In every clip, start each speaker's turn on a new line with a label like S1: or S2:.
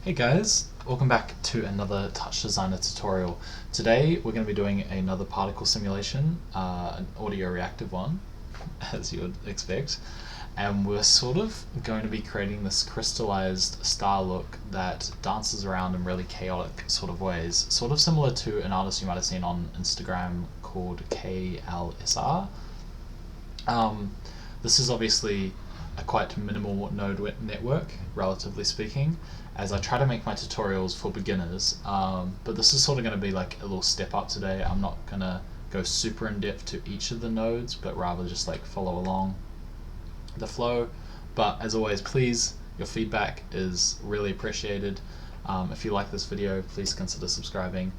S1: Hey guys, welcome back to another Touchdesigner tutorial. Today we're going to be doing another particle simulation, an audio-reactive one, as you would expect, and we're sort of going to be creating this crystallized star look that dances around in really chaotic sort of ways, sort of similar to an artist you might have seen on Instagram called klsr. This is obviously a quite minimal node network, relatively speaking, as I try to make my tutorials for beginners, but this is sort of going to be like a little step up today. I'm not going to go super in depth to each of the nodes, but rather just like follow along the flow. But as always, please, your feedback is really appreciated. If you like this video, please consider subscribing.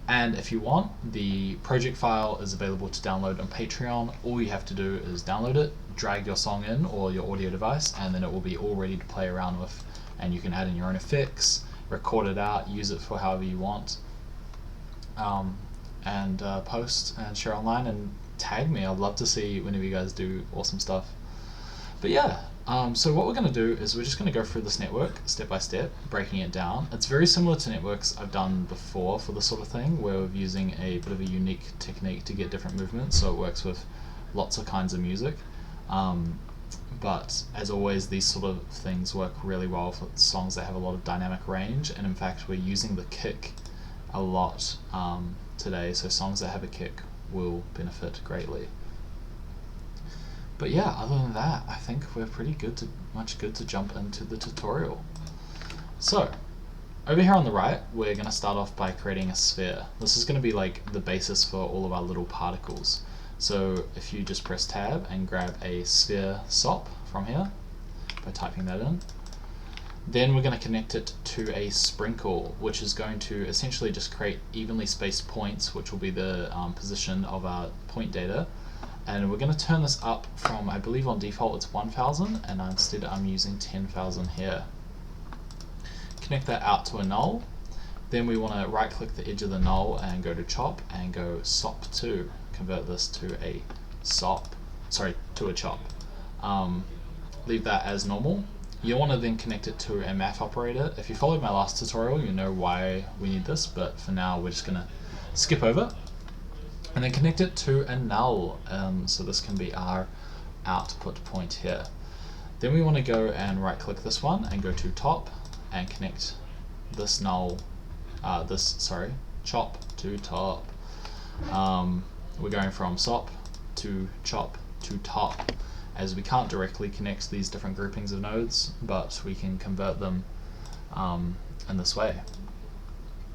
S1: And if you want, the project file is available to download on Patreon. All you have to do is download it, drag your song in or your audio device, and then it will be all ready to play around with. And you can add in your own effects, record it out, use it for however you want, and post and share online and tag me. I'd love to see whenever you guys do awesome stuff. But yeah, so what we're going to do is we're just going to go through this network step by step, breaking it down. It's very similar to networks I've done before for this sort of thing, where we're using a bit of a unique technique to get different movements, so it works with lots of kinds of music. But as always, these sort of things work really well for songs that have a lot of dynamic range, and in fact we're using the kick a lot today, so songs that have a kick will benefit greatly. But yeah, other than that, I think we're pretty much good to jump into the tutorial. So, over here on the right, we're going to start off by creating a sphere. This is going to be like the basis for all of our little particles. So if you just press tab and grab a sphere SOP from here by typing that in, then we're going to connect it to a sprinkle, which is going to essentially just create evenly spaced points, which will be the position of our point data. And we're going to turn this up from, I believe on default it's 1000, and instead I'm using 10,000 here. Connect that out to a null. Then we want to right click the edge of the null and go to chop and go SOP2. Convert this to a to a chop. Leave that as normal. You want to then connect it to a math operator. If you followed my last tutorial, you know why we need this, but for now we're just going to skip over. And then connect it to a null, so this can be our output point here. Then we want to go and right click this one and go to top and connect this null, chop to top. We're going from SOP to chop to top, as we can't directly connect these different groupings of nodes, but we can convert them in this way.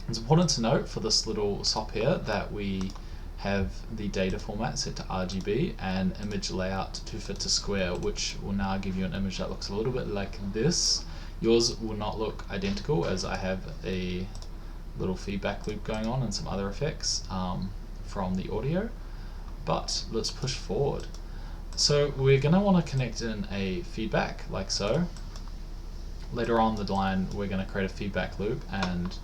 S1: It's important to note for this little SOP here that we have the data format set to RGB and image layout to fit to square, which will now give you an image that looks a little bit like this. Yours will not look identical, as I have a little feedback loop going on and some other effects from the audio, but let's push forward. So we're going to want to connect in a feedback like so. Later on the line we're going to create a feedback loop and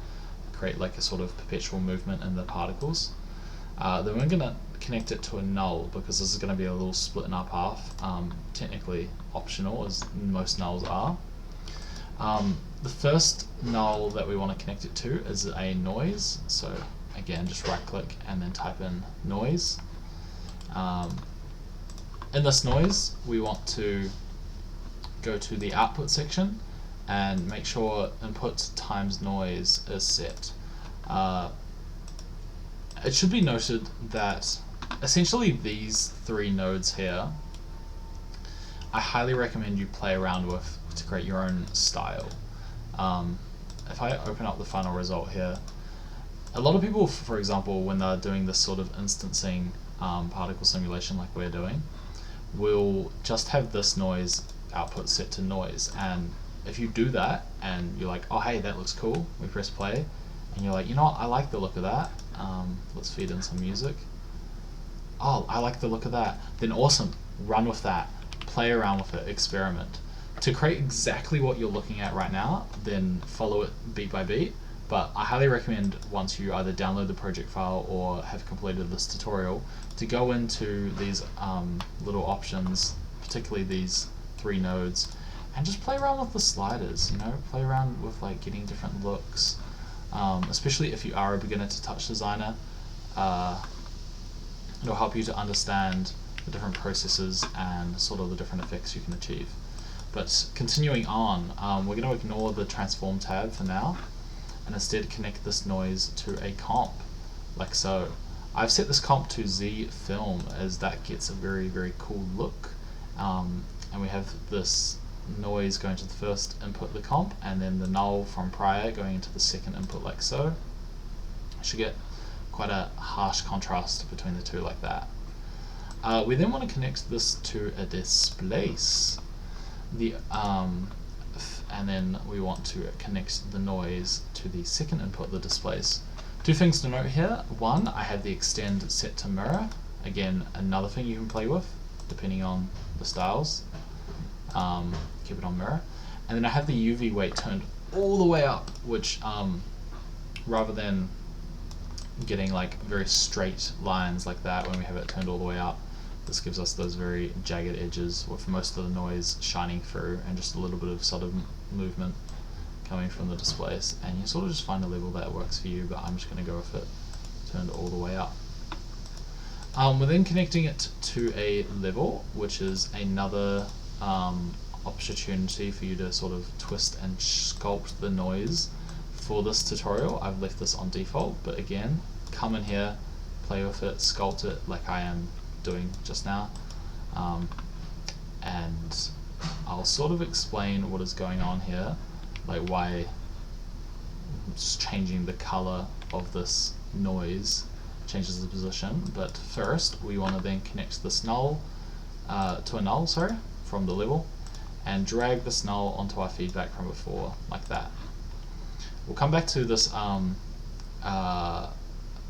S1: create like a sort of perpetual movement in the particles. Then we're going to connect it to a null, because this is going to be a little split in our path, technically optional as most nulls are. The first null that we want to connect it to is a noise, so again just right click and then type in noise. In this noise we want to go to the output section and make sure input times noise is set. It should be noted that essentially these three nodes here, I highly recommend you play around with to create your own style. If I open up the final result here, a lot of people, for example, when they're doing this sort of instancing particle simulation like we're doing, will just have this noise output set to noise. And if you do that and you're like, oh hey, that looks cool, we press play, and you're like, you know what, I like the look of that, let's feed in some music. Oh, I like the look of that. Then awesome, run with that, play around with it, experiment. To create exactly what you're looking at right now, then follow it beat by beat. But I highly recommend, once you either download the project file or have completed this tutorial, to go into these little options, particularly these three nodes, and just play around with the sliders, you know, play around with like getting different looks, especially if you are a beginner to Touchdesigner. It'll help you to understand the different processes and sort of the different effects you can achieve. But continuing on, we're going to ignore the transform tab for now and instead connect this noise to a comp, like so. I've set this comp to Z film as that gets a very, very cool look. And we have this noise going to the first input of the comp, and then the null from prior going into the second input, like so. You should get quite a harsh contrast between the two, like that. We then want to connect this to a displace. And then we want to connect the noise to the second input of the displace. Two things to note here. One, I have the extend set to mirror. Again, another thing you can play with depending on the styles. Keep it on mirror. And then I have the UV weight turned all the way up, which rather than getting like very straight lines like that when we have it turned all the way up, this gives us those very jagged edges with most of the noise shining through and just a little bit of sudden movement coming from the displace. And you sort of just find a level that works for you, but I'm just going to go with it turned all the way up. We're then connecting it to a level, which is another opportunity for you to sort of twist and sculpt the noise. For this tutorial, I've left this on default, but again, come in here, play with it, sculpt it like I am doing just now, and I'll sort of explain what is going on here, like why just changing the color of this noise changes the position. But first we want to then connect this null to a null, from the level, and drag this null onto our feedback from before, like that. We'll come back to this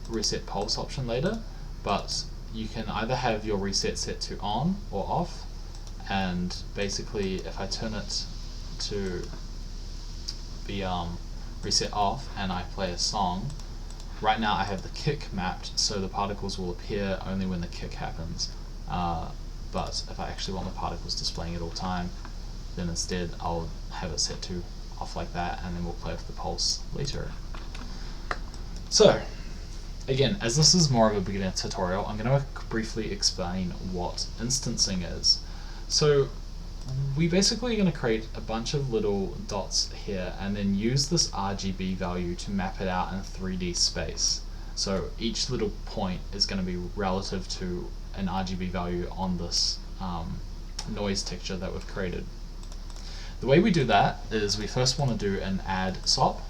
S1: reset pulse option later, but you can either have your reset set to on or off, and basically if I turn it to be reset off and I play a song, right now I have the kick mapped, so the particles will appear only when the kick happens. But if I actually want the particles displaying at all time, then instead I'll have it set to off like that, and then we'll play with the pulse later. So again, as this is more of a beginner tutorial, I'm going to briefly explain what instancing is. So we basically are going to create a bunch of little dots here and then use this RGB value to map it out in 3D space. So each little point is going to be relative to an RGB value on this noise texture that we've created. The way we do that is we first want to do an add SOP,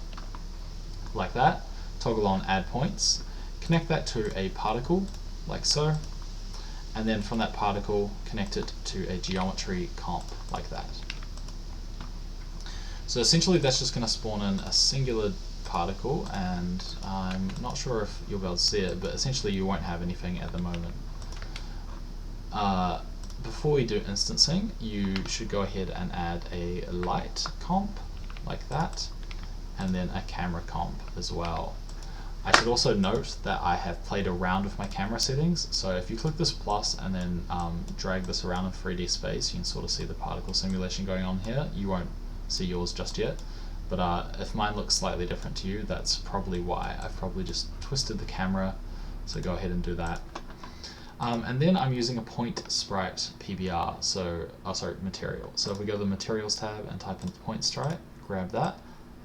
S1: like that, toggle on add points, connect that to a particle, like so, and then from that particle connect it to a geometry comp, like that. So essentially that's just going to spawn in a singular particle, and I'm not sure if you'll be able to see it, but essentially you won't have anything at the moment. Before we do instancing, you should go ahead and add a light comp, like that, and then a camera comp as well. I should also note that I have played around with my camera settings, so if you click this plus and then drag this around in 3D space, you can sort of see the particle simulation going on here. You won't see yours just yet, but if mine looks slightly different to you, that's probably why. I've probably just twisted the camera, so go ahead and do that. And then I'm using a point sprite PBR, material. So if we go to the materials tab and type in point sprite, grab that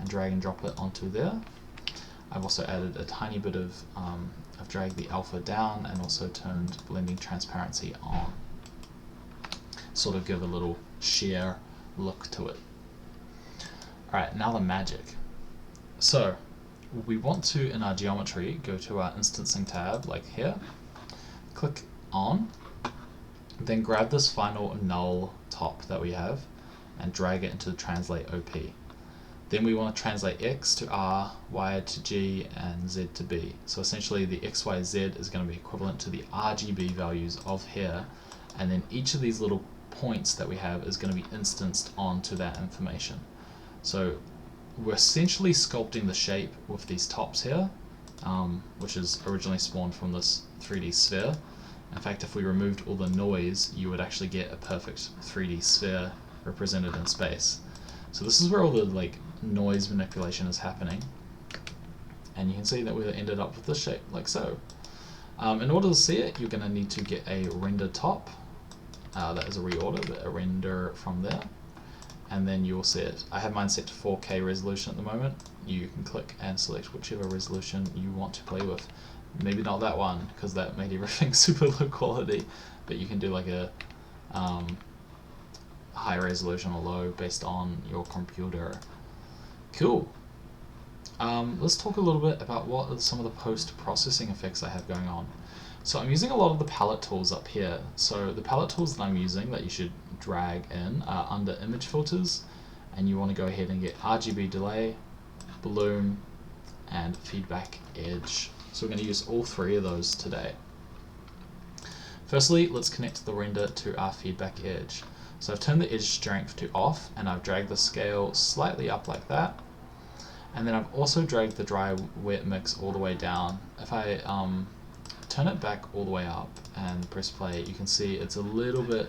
S1: and drag and drop it onto there. I've also added a tiny bit of, I've dragged the alpha down and also turned blending transparency on. Sort of give a little sheer look to it. Alright, now the magic. So we want to, in our geometry, go to our instancing tab, like here, click on, then grab this final null top that we have and drag it into the translate OP. Then we want to translate X to R, Y to G, and Z to B. So essentially the X, Y, Z is going to be equivalent to the RGB values of here, and then each of these little points that we have is going to be instanced onto that information. So we're essentially sculpting the shape with these tops here, which is originally spawned from this 3D sphere. In fact, if we removed all the noise, you would actually get a perfect 3D sphere represented in space. So this is where all the like noise manipulation is happening, and you can see that we ended up with this shape like so. In order to see it, you're going to need to get a render top. That is a reorder, but a render from there, and then you will see it. I have mine set to 4K resolution at the moment. You can click and select whichever resolution you want to play with. Maybe not that one, because that made everything super low quality, but you can do like a high resolution or low based on your computer. Cool. Let's talk a little bit about what are some of the post-processing effects I have going on. So I'm using a lot of the palette tools up here. So the palette tools that I'm using that you should drag in are under image filters, and you want to go ahead and get RGB delay, bloom, and feedback edge. So we're going to use all three of those today. Firstly, let's connect the render to our feedback edge. So I've turned the edge strength to off, and I've dragged the scale slightly up like that. And then I've also dragged the dry wet mix all the way down. If I turn it back all the way up and press play, you can see it's a little bit,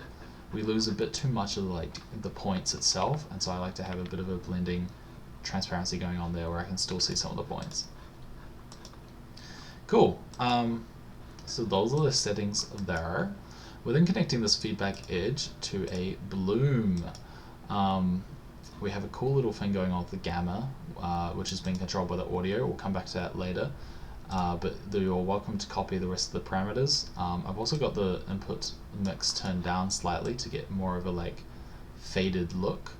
S1: we lose a bit too much of like the points itself, and so I like to have a bit of a blending transparency going on there where I can still see some of the points. Cool. So those are the settings there. We're then connecting this feedback edge to a bloom. We have a cool little thing going on with the gamma, which is being controlled by the audio. We'll come back to that later. But you're welcome to copy the rest of the parameters. I've also got the input mix turned down slightly to get more of a like faded look,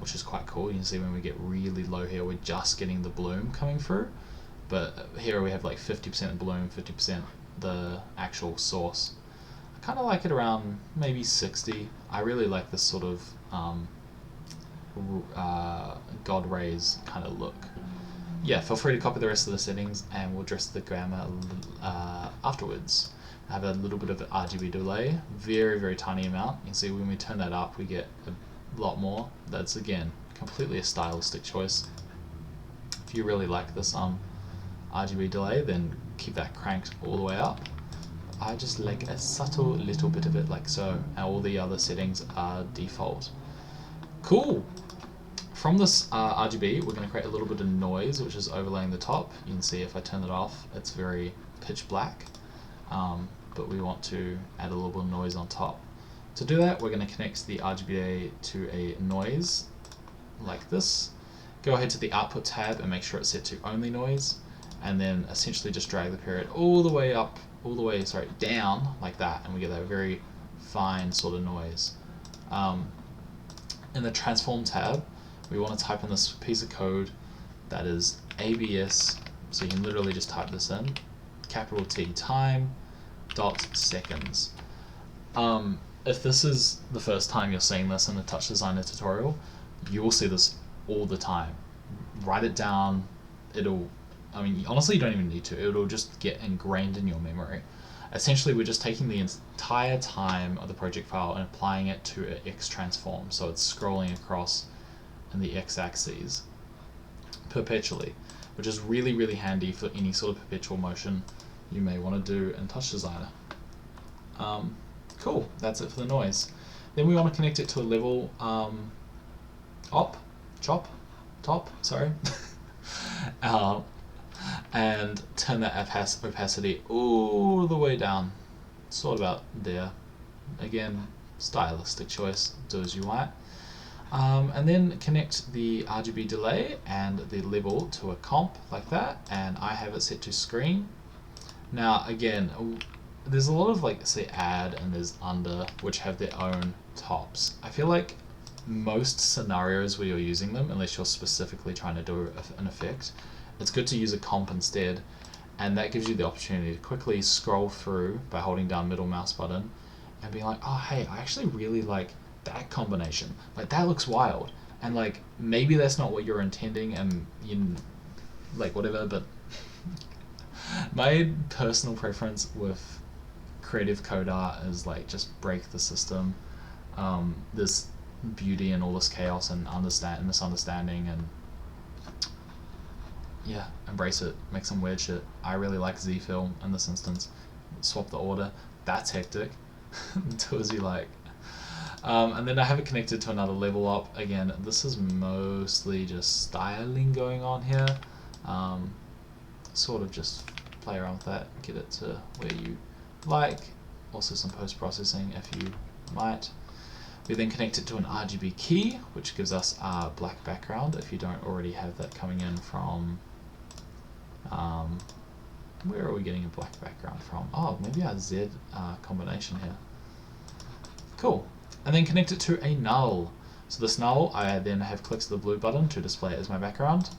S1: which is quite cool. You can see when we get really low here, we're just getting the bloom coming through. But here we have like 50% bloom, 50% the actual source. I kind of like it around maybe 60. I really like this sort of God rays kind of look. Yeah, feel free to copy the rest of the settings, and we'll address the gamma afterwards. I have a little bit of an RGB delay, very, very tiny amount. You can see when we turn that up, we get a lot more. That's, again, completely a stylistic choice. If you really like this RGB delay, then keep that cranked all the way up. I just like a subtle little bit of it like so, and all the other settings are default. Cool! From this RGB, we're going to create a little bit of noise, which is overlaying the top. You can see if I turn it off, it's very pitch black, but we want to add a little bit of noise on top. To do that, we're going to connect the RGBA to a noise like this. Go ahead to the output tab and make sure it's set to only noise, and then essentially just drag the period all the way up, down like that, and we get that very fine sort of noise. In the transform tab, we want to type in this piece of code that is ABS, so you can literally just type this in, capital T, time, dot seconds. If this is the first time you're seeing this in a Touchdesigner tutorial, you will see this all the time. Write it down, honestly you don't even need to, it'll just get ingrained in your memory. Essentially we're just taking the entire time of the project file and applying it to an X transform, so it's scrolling across in the x-axis perpetually, which is really, really handy for any sort of perpetual motion you may want to do in Touchdesigner. Cool, that's it for the noise. Then we want to connect it to a level top, and turn that opacity all the way down, sort of about there. Again, stylistic choice, do as you want. And then connect the RGB delay and the level to a comp like that, and I have it set to screen. Now again, there's a lot of like say add and there's under, which have their own tops. I feel like most scenarios where you're using them, unless you're specifically trying to do an effect, it's good to use a comp instead, and that gives you the opportunity to quickly scroll through by holding down middle mouse button and being like, oh hey, I actually really like that combination, like that looks wild, and like maybe that's not what you're intending and you like whatever, but my personal preference with creative code art is like just break the system. There's beauty in all this chaos and misunderstanding, and yeah, embrace it, make some weird shit. I really like Z-fill in this instance. Swap the order, that's hectic. Do as you like. And then I have it connected to another level up. Again, this is mostly just styling going on here. Sort of just play around with that, get it to where you like. Also some post-processing if you might. We then connect it to an RGB key, which gives us a black background if you don't already have that coming in from, where are we getting a black background from? Oh, maybe our Z combination here. Cool. And then connect it to a null. So this null, I then have clicked the blue button to display it as my background.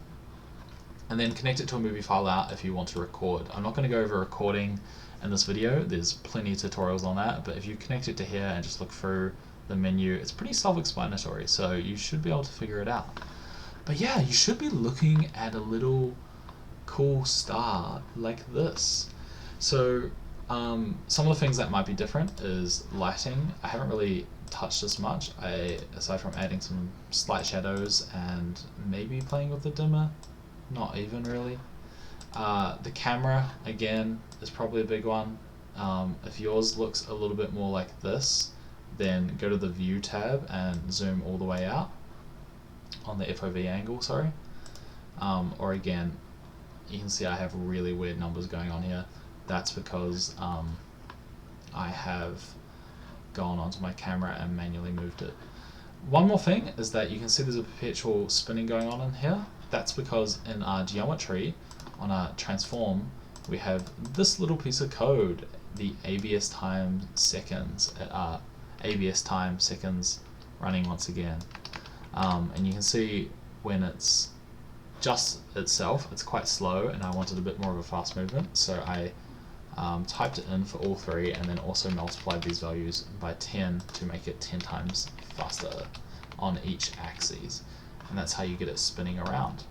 S1: And then connect it to a movie file out if you want to record. I'm not going to go over recording in this video, there's plenty of tutorials on that, but if you connect it to here and just look through the menu, it's pretty self-explanatory, so you should be able to figure it out. But yeah, you should be looking at a little cool star like this. So some of the things that might be different is lighting. I haven't really touched this much, aside from adding some slight shadows and maybe playing with the dimmer, not even really. The camera, again, is probably a big one. If yours looks a little bit more like this, then go to the View tab and zoom all the way out on the FOV angle, sorry. Or again, you can see I have really weird numbers going on here. That's because I have gone onto my camera and manually moved it. One more thing is that you can see there's a perpetual spinning going on in here. That's because in our geometry, on our transform, we have this little piece of code, the ABS time seconds, ABS time seconds running once again. And you can see when it's just itself, it's quite slow, and I wanted a bit more of a fast movement, so I typed it in for all three and then also multiplied these values by 10 to make it 10 times faster on each axis. And that's how you get it spinning around.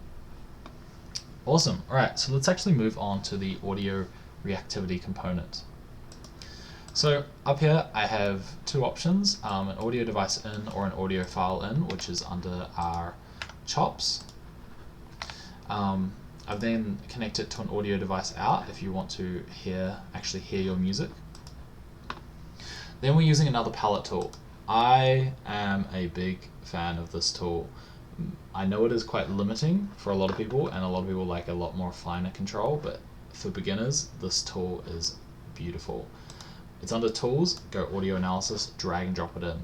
S1: Awesome. Alright, so let's actually move on to the audio reactivity component. So up here I have two options, an audio device in or an audio file in, which is under our chops. I've then connected to an audio device out if you want to actually hear your music. Then we're using another palette tool. I am a big fan of this tool. I know it is quite limiting for a lot of people, and a lot of people like a lot more finer control, but for beginners, this tool is beautiful. It's under Tools, go Audio Analysis, drag and drop it in.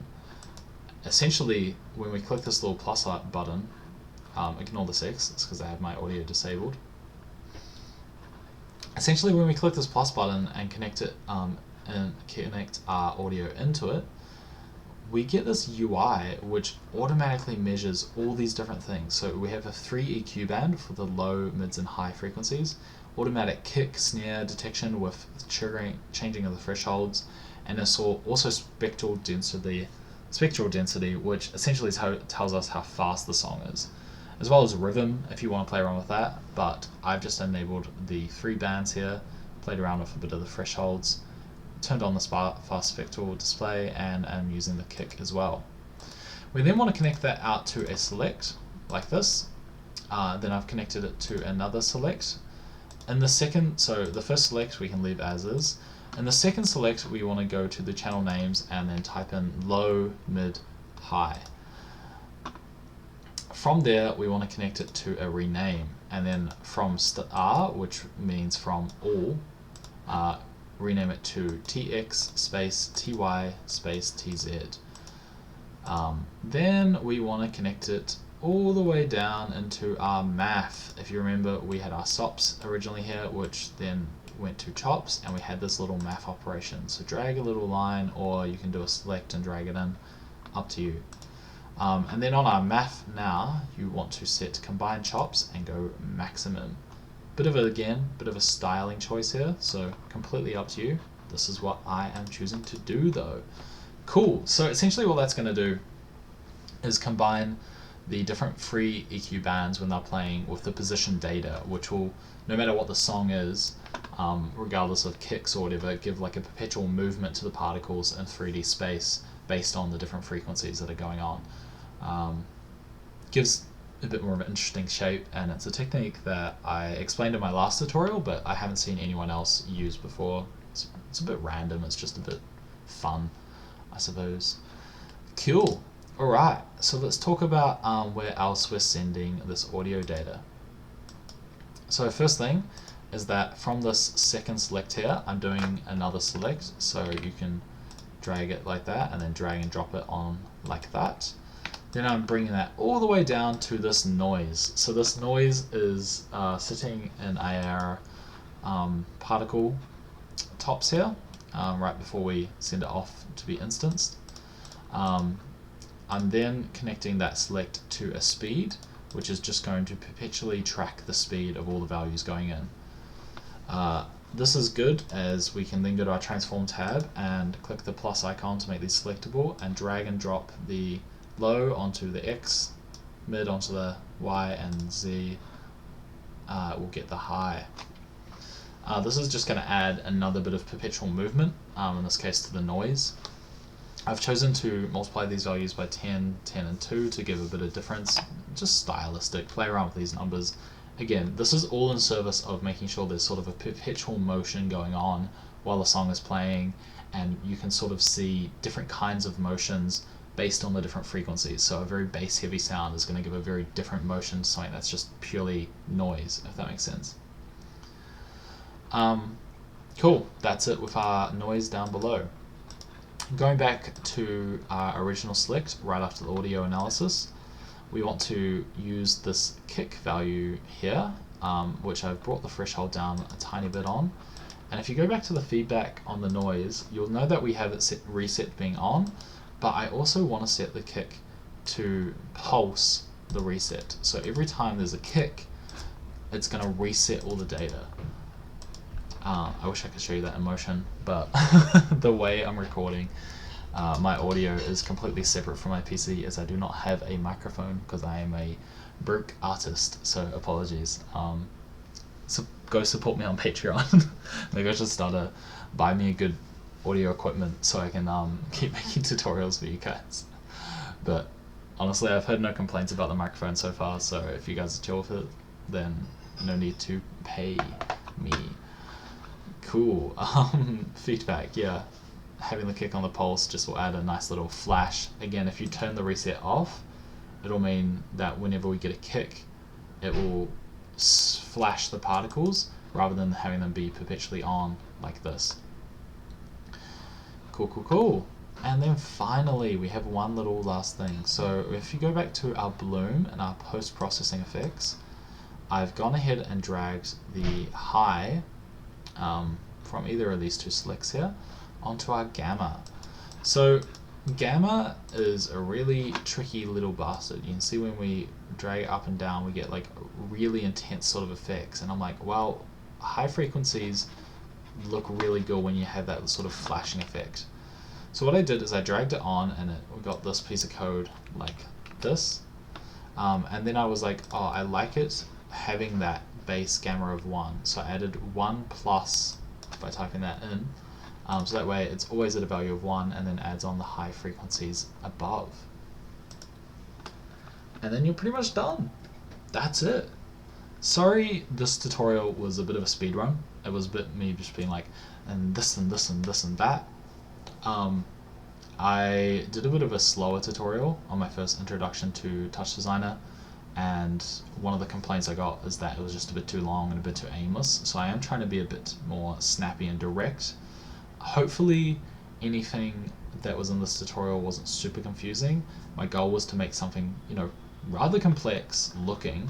S1: Essentially, when we click this little plus button, ignore this X, it's because I have my audio disabled. Essentially, when we click this plus button and connect it and connect our audio into it, we get this UI which automatically measures all these different things. So we have a 3 EQ band for the low, mids and high frequencies, automatic kick, snare detection with triggering, changing of the thresholds, and also spectral density, which essentially tells us how fast the song is, as well as rhythm if you want to play around with that. But I've just enabled the 3 bands here, played around with a bit of the thresholds, turned on the fast spectral display, and I'm using the kick as well. We then want to connect that out to a select like this. Then I've connected it to another select. In the second, so the first select we can leave as is. In the second select we want to go to the channel names and then type in low, mid, high. From there we want to connect it to a rename, and then from R, which means from all, rename it to TX space TY space TZ. Then we want to connect it all the way down into our math. If you remember, we had our stops originally here, which then went to chops, and we had this little math operation. So drag a little line, or you can do a select and drag it in, up to you. And then on our math now, you want to set combine chops and go maximum. Bit of a styling choice here, so completely up to you. This is what I am choosing to do though. Cool, so essentially what that's going to do is combine the different free EQ bands when they're playing with the position data, which will, no matter what the song is, regardless of kicks or whatever, give like a perpetual movement to the particles in 3D space based on the different frequencies that are going on. Gives a bit more of an interesting shape, and it's a technique that I explained in my last tutorial, but I haven't seen anyone else use before. It's a bit random, it's just a bit fun, I suppose. Cool. Alright, so let's talk about where else we're sending this audio data. So first thing is that from this second select here, I'm doing another select, so you can drag it like that and then drag and drop it on like that. Then I'm bringing that all the way down to this noise. So this noise is sitting in our particle tops here, right before we send it off to be instanced. I'm then connecting that select to a speed, which is just going to perpetually track the speed of all the values going in. This is good, as we can then go to our transform tab and click the plus icon to make these selectable and drag and drop the low onto the X, mid onto the Y, and Z will get the high. This is just going to add another bit of perpetual movement, in this case to the noise. I've chosen to multiply these values by 10, 10 and 2 to give a bit of difference, just stylistic, play around with these numbers. Again, this is all in service of making sure there's sort of a perpetual motion going on while the song is playing, and you can sort of see different kinds of motions based on the different frequencies. So a very bass heavy sound is going to give a very different motion to something that's just purely noise, if that makes sense. Cool, that's it with our noise down below. Going back to our original select right after the audio analysis, we want to use this kick value here, which I've brought the threshold down a tiny bit on. And if you go back to the feedback on the noise, you'll know that we have it set reset being on, but I also want to set the kick to pulse the reset. So every time there's a kick, it's going to reset all the data. I wish I could show you that in motion, but the way I'm recording my audio is completely separate from my PC, as I do not have a microphone because I am a broke artist, so apologies. So go support me on Patreon. Maybe I should start a buy me a good audio equipment so I can keep making tutorials for you guys. But honestly, I've heard no complaints about the microphone so far, so if you guys are chill with it, then no need to pay me. Cool. Feedback, yeah. Having the kick on the pulse just will add a nice little flash. Again, if you turn the reset off, it'll mean that whenever we get a kick, it will flash the particles rather than having them be perpetually on like this. Cool, cool, cool. And then finally, we have one little last thing. So if you go back to our bloom and our post-processing effects, I've gone ahead and dragged the high from either of these two selects here onto our gamma. So gamma is a really tricky little bastard. You can see when we drag it up and down, we get like really intense sort of effects, and I'm like, well, high frequencies look really good when you have that sort of flashing effect. So what I did is I dragged it on, and we got this piece of code like this, and then I was like, oh, I like it having that base gamma of 1, so I added 1 plus by typing that in, so that way it's always at a value of 1 and then adds on the high frequencies above. And then you're pretty much done. That's it. Sorry this tutorial was a bit of a speed run. It was a bit me just being like, and this and this and this and that. I did a bit of a slower tutorial on my first introduction to Touchdesigner, and one of the complaints I got is that it was just a bit too long and a bit too aimless, so I am trying to be a bit more snappy and direct. Hopefully anything that was in this tutorial wasn't super confusing. My goal was to make something, you know, rather complex looking,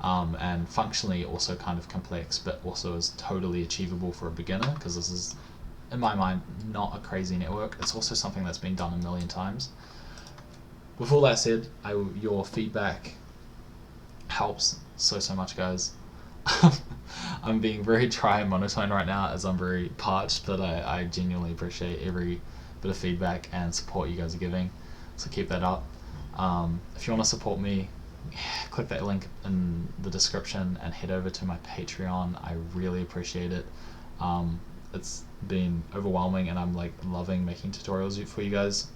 S1: and functionally also kind of complex, but also is totally achievable for a beginner, because this is, in my mind, not a crazy network. It's also something that's been done a million times. With all that said, your feedback helps so much, guys. I'm being very dry and monotone right now as I'm very parched, but I genuinely appreciate every bit of feedback and support you guys are giving, so keep that up. If you want to support me, click that link in the description and head over to my Patreon. I really appreciate it. It's been overwhelming, and I'm like loving making tutorials for you guys.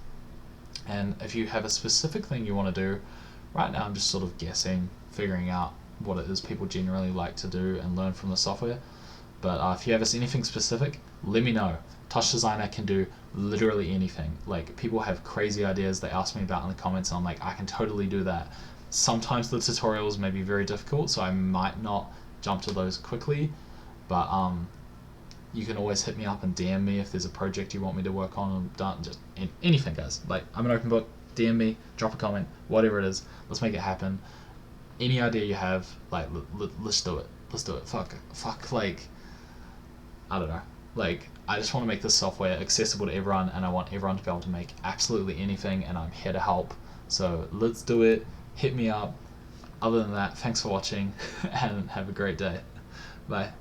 S1: And if you have a specific thing you want to do, right now I'm just sort of guessing, figuring out what it is people generally like to do and learn from the software. But if you have anything specific, let me know. Touchdesigner can do literally anything. Like, people have crazy ideas they ask me about in the comments, and I'm like, I can totally do that. Sometimes the tutorials may be very difficult, so I might not jump to those quickly, but you can always hit me up and DM me if there's a project you want me to work on. Just anything, guys. Like, I'm an open book. DM me, drop a comment, whatever it is. Let's make it happen. Any idea you have, like, let's do it. Let's do it. Fuck, like, I don't know. Like, I just want to make this software accessible to everyone, and I want everyone to be able to make absolutely anything, and I'm here to help. So let's do it. Hit me up. Other than that, thanks for watching, and have a great day. Bye.